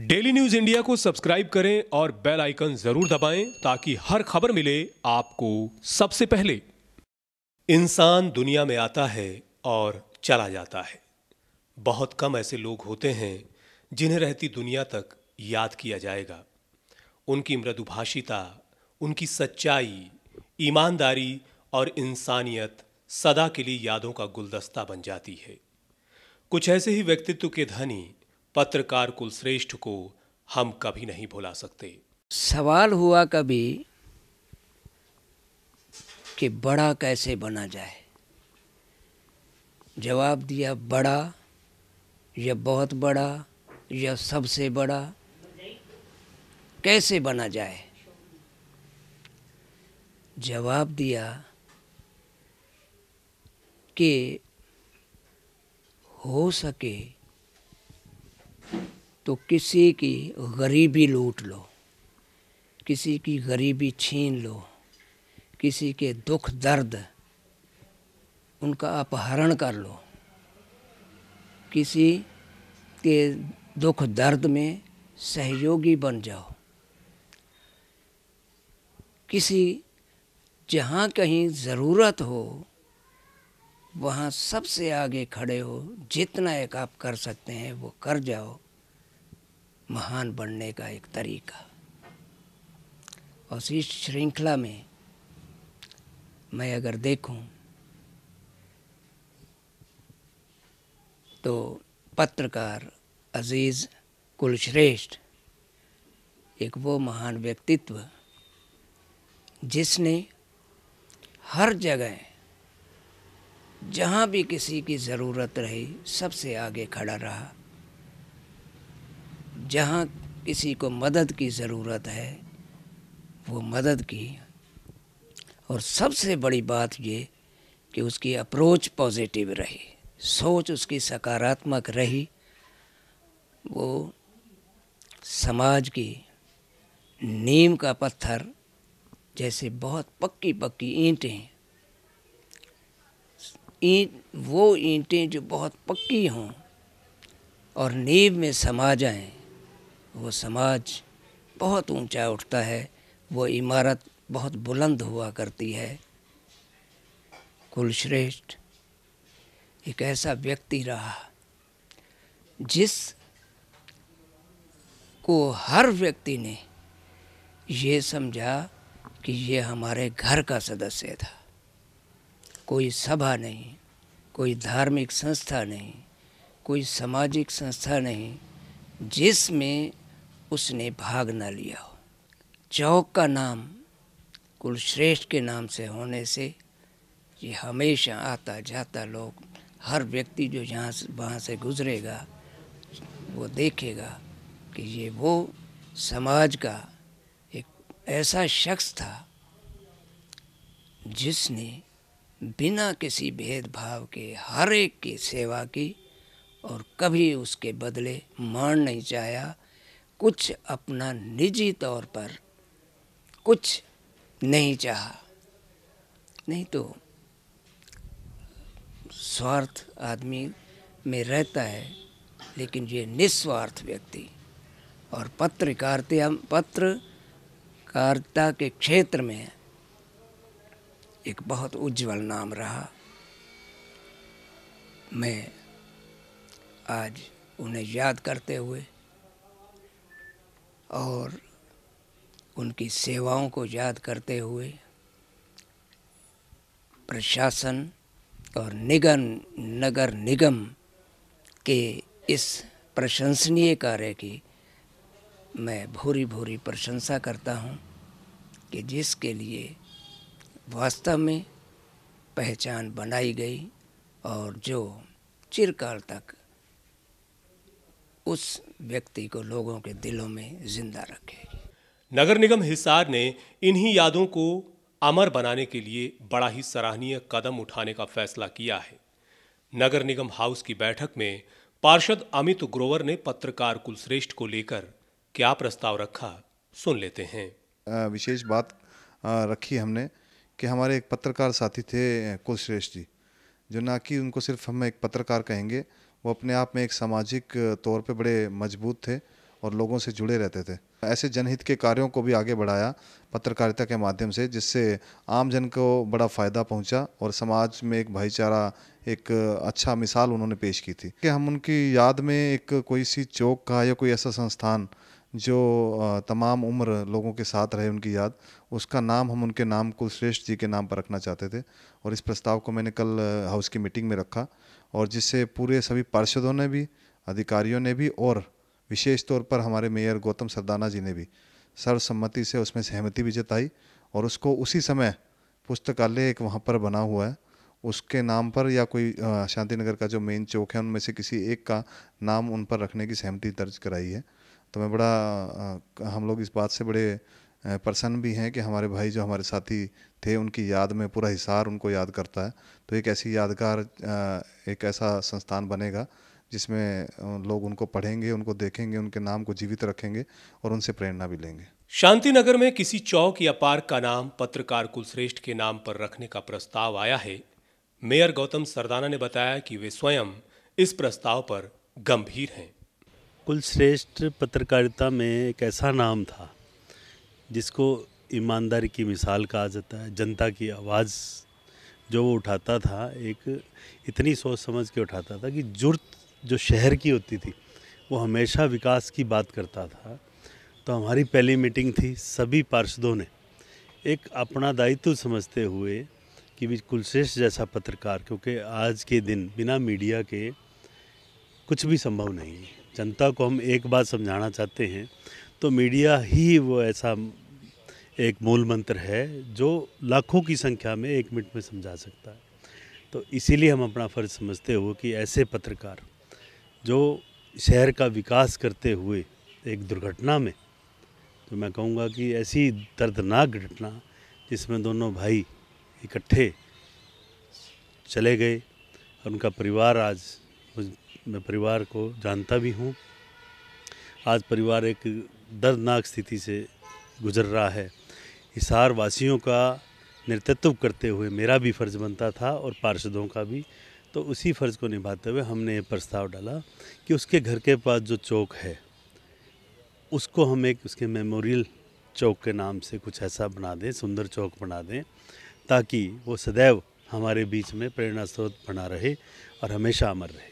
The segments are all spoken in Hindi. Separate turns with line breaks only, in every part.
डेली न्यूज इंडिया को सब्सक्राइब करें और बेल आइकन जरूर दबाएं ताकि हर खबर मिले आपको सबसे पहले। इंसान दुनिया में आता है और चला जाता है। बहुत कम ऐसे लोग होते हैं जिन्हें रहती दुनिया तक याद किया जाएगा। उनकी मृदुभाषिता, उनकी सच्चाई, ईमानदारी और इंसानियत सदा के लिए यादों का गुलदस्ता बन जाती है। कुछ ऐसे ही व्यक्तित्व के धनी पत्रकार कुलश्रेष्ठ को हम कभी नहीं भुला सकते।
सवाल हुआ कभी कि बड़ा कैसे बना जाए। जवाब दिया, बड़ा या बहुत बड़ा या सबसे बड़ा कैसे बना जाए। जवाब दिया कि हो सके तो किसी की गरीबी लूट लो, किसी की गरीबी छीन लो, किसी के दुख दर्द उनका अपहरण कर लो, किसी के दुख दर्द में सहयोगी बन जाओ, किसी जहाँ कहीं ज़रूरत हो वहाँ सबसे आगे खड़े हो, जितना एक आप कर सकते हैं वो कर जाओ। महान बनने का एक तरीका। और इस श्रृंखला में मैं अगर देखूं तो पत्रकार अजीज़ कुलश्रेष्ठ एक वो महान व्यक्तित्व जिसने हर जगह जहाँ भी किसी की ज़रूरत रही सबसे आगे खड़ा रहा। जहाँ किसी को मदद की ज़रूरत है वो मदद की। और सबसे बड़ी बात ये कि उसकी अप्रोच पॉजिटिव रही, सोच उसकी सकारात्मक रही। वो समाज की नींव का पत्थर जैसे बहुत पक्की पक्की वो ईंटें जो बहुत पक्की हों और नींव में समा जाएं, वो समाज बहुत ऊंचा उठता है, वो इमारत बहुत बुलंद हुआ करती है। कुलश्रेष्ठ एक ऐसा व्यक्ति रहा जिस को हर व्यक्ति ने ये समझा कि ये हमारे घर का सदस्य था। कोई सभा नहीं, कोई धार्मिक संस्था नहीं, कोई सामाजिक संस्था नहीं जिसमें उसने भाग न लिया हो। चौक का नाम कुलश्रेष्ठ के नाम से होने से ये हमेशा आता जाता लोग, हर व्यक्ति जो यहाँ से वहाँ से गुजरेगा वो देखेगा कि ये वो समाज का एक ऐसा शख्स था जिसने बिना किसी भेदभाव के हर एक की सेवा की और कभी उसके बदले मान नहीं चाहा। कुछ अपना निजी तौर पर कुछ नहीं चाहा। नहीं तो स्वार्थ आदमी में रहता है, लेकिन ये निस्वार्थ व्यक्ति और पत्रकारिता के क्षेत्र में एक बहुत उज्जवल नाम रहा। मैं आज उन्हें याद करते हुए और उनकी सेवाओं को याद करते हुए प्रशासन और नगर निगम के इस प्रशंसनीय कार्य की मैं भूरी भूरी प्रशंसा करता हूँ कि जिसके लिए वास्तव में पहचान बनाई गई और जो चिरकाल तक उस व्यक्ति को लोगों के दिलों में जिंदा रखेगी।
नगर निगम हिसार ने इन्हीं यादों को अमर बनाने के लिए बड़ा ही सराहनीय कदम उठाने का फैसला किया है। नगर निगम हाउस की बैठक में पार्षद अमित ग्रोवर ने पत्रकार कुलश्रेष्ठ को लेकर क्या प्रस्ताव रखा, सुन लेते हैं।
विशेष बात रखी हमने कि हमारे एक पत्रकार साथी थे कुलश्रेष्ठ जी, जो ना कि उनको सिर्फ हम एक पत्रकार कहेंगे, वो अपने आप में एक सामाजिक तौर पे बड़े मजबूत थे और लोगों से जुड़े रहते थे। ऐसे जनहित के कार्यों को भी आगे बढ़ाया पत्रकारिता के माध्यम से, जिससे आम जन को बड़ा फ़ायदा पहुंचा और समाज में एक भाईचारा, एक अच्छा मिसाल उन्होंने पेश की थी। कि हम उनकी याद में एक कोई सी चौक का या कोई ऐसा संस्थान जो तमाम उम्र लोगों के साथ रहे उनकी याद, उसका नाम हम उनके नाम कुलश्रेष्ठ जी के नाम पर रखना चाहते थे। और इस प्रस्ताव को मैंने कल हाउस की मीटिंग में रखा, और जिससे पूरे सभी पार्षदों ने भी, अधिकारियों ने भी, और विशेष तौर पर हमारे मेयर गौतम सरदाना जी ने भी सर्वसम्मति से उसमें सहमति भी जताई। और उसको उसी समय पुस्तकालय एक वहाँ पर बना हुआ है, उसके नाम पर या कोई शांति नगर का जो मेन चौक है उनमें से किसी एक का नाम उन पर रखने की सहमति दर्ज कराई है। तो मैं बड़ा हम लोग इस बात से बड़े प्रसन्न भी हैं कि हमारे भाई जो हमारे साथी थे उनकी याद में पूरा हिसार उनको याद करता है। तो एक ऐसी यादगार, एक ऐसा संस्थान बनेगा जिसमें लोग उनको पढ़ेंगे, उनको देखेंगे, उनके नाम को जीवित रखेंगे और उनसे प्रेरणा भी लेंगे।
शांति नगर में किसी चौक या पार्क का नाम पत्रकार कुलश्रेष्ठ के नाम पर रखने का प्रस्ताव आया है। मेयर गौतम सरदाना ने बताया कि वे स्वयं इस प्रस्ताव पर गंभीर हैं।
कुलश्रेष्ठ पत्रकारिता में एक ऐसा नाम था जिसको ईमानदारी की मिसाल कहा जाता है। जनता की आवाज़ जो वो उठाता था, एक इतनी सोच समझ के उठाता था कि जुर्त जो शहर की होती थी वो हमेशा विकास की बात करता था। तो हमारी पहली मीटिंग थी, सभी पार्षदों ने एक अपना दायित्व समझते हुए कि कुलश्रेष्ठ जैसा पत्रकार, क्योंकि आज के दिन बिना मीडिया के कुछ भी संभव नहीं है। जनता को हम एक बात समझाना चाहते हैं तो मीडिया ही वो ऐसा एक मूल मंत्र है जो लाखों की संख्या में 1 मिनट में समझा सकता है। तो इसीलिए हम अपना फ़र्ज़ समझते हुए कि ऐसे पत्रकार जो शहर का विकास करते हुए एक दुर्घटना में, तो मैं कहूँगा कि ऐसी दर्दनाक घटना जिसमें दोनों भाई इकट्ठे चले गए और उनका परिवार, आज मैं परिवार को जानता भी हूँ, आज परिवार एक दर्दनाक स्थिति से गुजर रहा है। हिसार वासियों का नेतृत्व करते हुए मेरा भी फ़र्ज़ बनता था और पार्षदों का भी। तो उसी फ़र्ज़ को निभाते हुए हमने ये प्रस्ताव डाला कि उसके घर के पास जो चौक है उसको हम एक उसके मेमोरियल चौक के नाम से कुछ ऐसा बना दें, सुंदर चौक बना दें, ताकि वो सदैव हमारे बीच में प्रेरणा स्रोत बना रहे और हमेशा अमर रहे।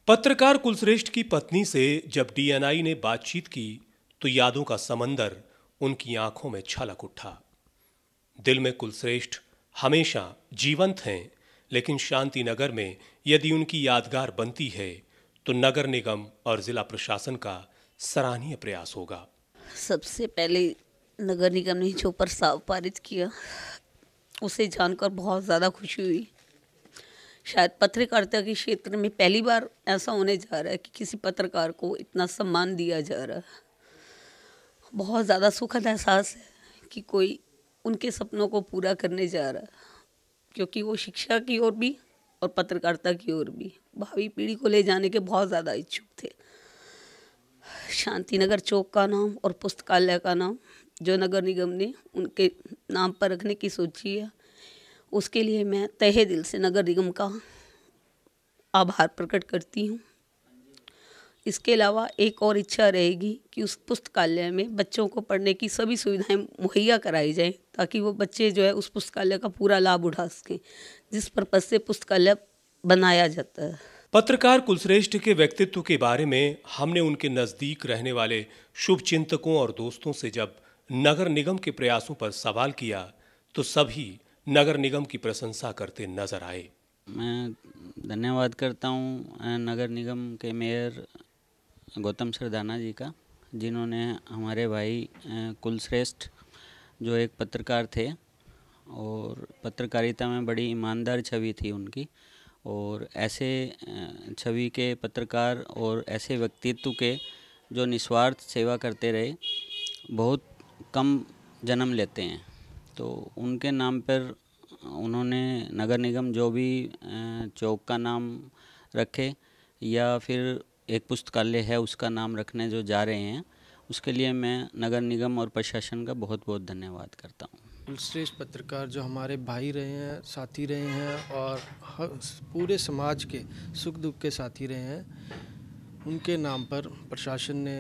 पत्रकार कुलश्रेष्ठ की पत्नी से जब डीएनआई ने बातचीत की तो यादों का समंदर उनकी आंखों में छलक उठा। दिल में कुलश्रेष्ठ हमेशा जीवंत हैं, लेकिन शांति नगर में यदि उनकी यादगार बनती है तो नगर निगम और जिला प्रशासन का सराहनीय प्रयास होगा।
सबसे पहले नगर निगम ने जो प्रस्ताव पारित किया उसे जानकर बहुत ज़्यादा खुशी हुई। शायद पत्रकारिता के क्षेत्र में पहली बार ऐसा होने जा रहा है कि किसी पत्रकार को इतना सम्मान दिया जा रहा है। बहुत ज़्यादा सुखद एहसास है कि कोई उनके सपनों को पूरा करने जा रहा है, क्योंकि वो शिक्षा की ओर भी और पत्रकारिता की ओर भी भावी पीढ़ी को ले जाने के बहुत ज़्यादा इच्छुक थे। शांतिनगर चौक का नाम और पुस्तकालय का नाम जो नगर निगम ने उनके नाम पर रखने की सोची है, उसके लिए मैं तहे दिल से नगर निगम का आभार प्रकट करती हूँ। इसके अलावा एक और इच्छा रहेगी कि उस पुस्तकालय में बच्चों को पढ़ने की सभी सुविधाएं मुहैया कराई जाएं, ताकि वो बच्चे जो है उस पुस्तकालय का पूरा लाभ उठा सकें, जिस पर्पज़ से पुस्तकालय बनाया जाता है।
पत्रकार कुलश्रेष्ठ के व्यक्तित्व के बारे में हमने उनके नज़दीक रहने वाले शुभचिंतकों और दोस्तों से जब नगर निगम के प्रयासों पर सवाल किया तो सभी नगर निगम की प्रशंसा करते नजर आए।
मैं धन्यवाद करता हूँ नगर निगम के मेयर गौतम सरदाना जी का, जिन्होंने हमारे भाई कुलश्रेष्ठ जो एक पत्रकार थे और पत्रकारिता में बड़ी ईमानदार छवि थी उनकी, और ऐसे छवि के पत्रकार और ऐसे व्यक्तित्व के जो निस्वार्थ सेवा करते रहे बहुत कम जन्म लेते हैं। तो उनके नाम पर उन्होंने नगर निगम जो भी चौक का नाम रखे या फिर एक पुस्तकालय है उसका नाम रखने जो जा रहे हैं, उसके लिए मैं नगर निगम और प्रशासन का बहुत बहुत धन्यवाद करता हूँ।
कुलश्रेष्ठ पत्रकार जो हमारे भाई रहे हैं, साथी रहे हैं और पूरे समाज के सुख दुख के साथी रहे हैं, उनके नाम पर प्रशासन ने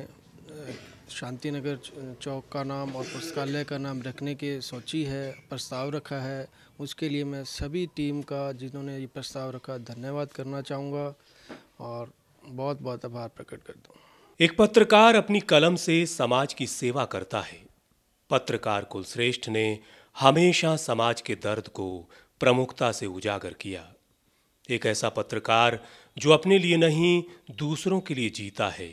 शांति नगर चौक का नाम और पुस्तकालय का नाम रखने की सोची है, प्रस्ताव रखा है। उसके लिए मैं सभी टीम का जिन्होंने ये प्रस्ताव रखा धन्यवाद करना चाहूँगा और बहुत बहुत आभार प्रकट करता हूँ।
एक पत्रकार अपनी कलम से समाज की सेवा करता है। पत्रकार कुलश्रेष्ठ ने हमेशा समाज के दर्द को प्रमुखता से उजागर किया। एक ऐसा पत्रकार जो अपने लिए नहीं दूसरों के लिए जीता है,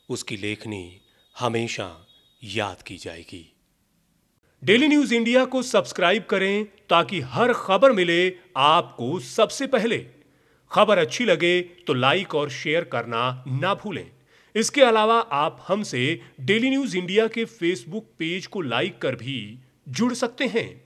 उसकी लेखनी हमेशा याद की जाएगी। डेली न्यूज इंडिया को सब्सक्राइब करें ताकि हर खबर मिले आपको सबसे पहले। खबर अच्छी लगे तो लाइक और शेयर करना ना भूलें। इसके अलावा आप हमसे डेली न्यूज इंडिया के फेसबुक पेज को लाइक कर भी जुड़ सकते हैं।